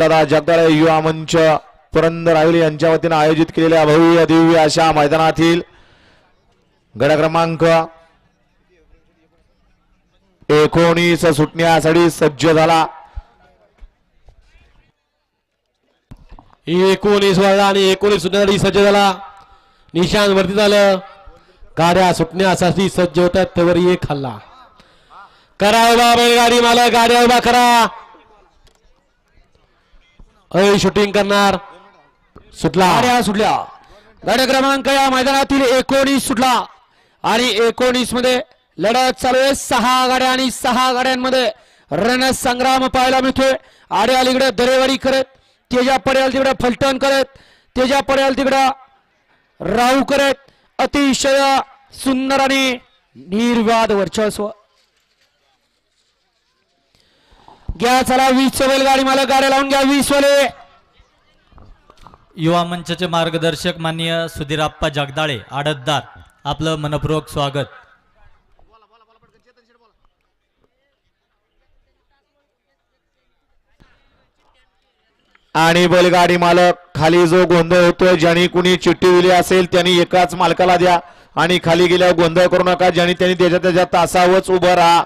दादा जगदाळे युवा मंच पुरंदर आयोली यांच्या वतीने आयोजित केलेल्या भव्य दिव्य अशा मैदानातील गड क्रमांक 19 सुटण्यासाठी सज्ज झाला। 19 वळला आणि 19 सुटण्यासाठी सज्ज झाला। निशाण वरती झालं, गाड्या सुटण्यासाठी सज्ज होतात त्यावर एक हल्ला करा उभा बैलगाडी मालक, गाड्या उभा करा। शूटिंग करणार सुटला, गाड्या सुटल्या। गाड्या क्रमांक या मैदानातील 19 सुटला आणि 19 मध्ये लढत चालू आहे। 6 गाड्या आणि 6 गाड्यांमध्ये रणसंग्राम पाहायला मिळतोय। आडे अलीकडे दरेवारी करत, तेजा पडेल तिकडे फलटण करत, तेजा पडेल तिकडे राहू करत, अतिशय सुंदर आणि निर्वाद वर्चस्व। घ्या चला 20 बैलगाडी मालक, गाड्या लावून घ्या 20 वाले। युवा मंचाचे मार्गदर्शक माननीय सुधीराप्पा जगदाळे आडतदार, आपलं मनपूर्वक स्वागत। आणि बैलगाडी मालक खाली जो गोंधळ होतोय, ज्यांनी कुणी चिठ्ठी दिली असेल त्यांनी एकाच मालकाला द्या आणि खाली गेल्यावर गोंधळ करू नका। ज्यांनी त्यांनी त्याच्या तासावरच उभं राहा।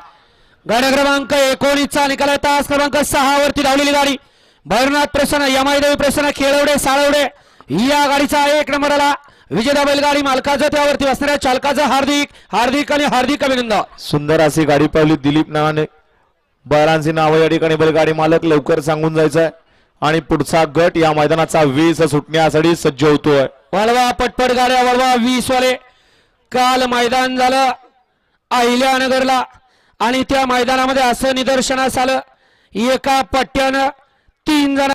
गाड्या क्रमांक 19 चा निकाल आहे। तास क्रमांक 6 वरती धावलेली गाडी भैरनाथ प्रसन्न, यमाईदेवी प्रसन्न, खेळवडे साळवडे या गाडीचा 1 नंबर आला। विजेता बैलगाडी मालकाचं त्यावरती बसणाऱ्या चालकाचं हार्दिक हार्दिक आणि हार्दिक अभिनंदन। सुंदर अशी गाडी पावली दिलीप नावाने। बैलांची नाव या ठिकाणी बैलगाडी मालक लवकर सांगून जायचंय आणि पुढचा गट या मैदानाचा 20 सुटण्यासाठी सज्ज होतोय। वळवा पटपट गाड्या वळवा 20 वाले। काल मैदान झालं अहिल्यानगरला आणि त्या मैदानामध्ये असं निदर्शनास आलं, एका पट्ट्यानं 3 जण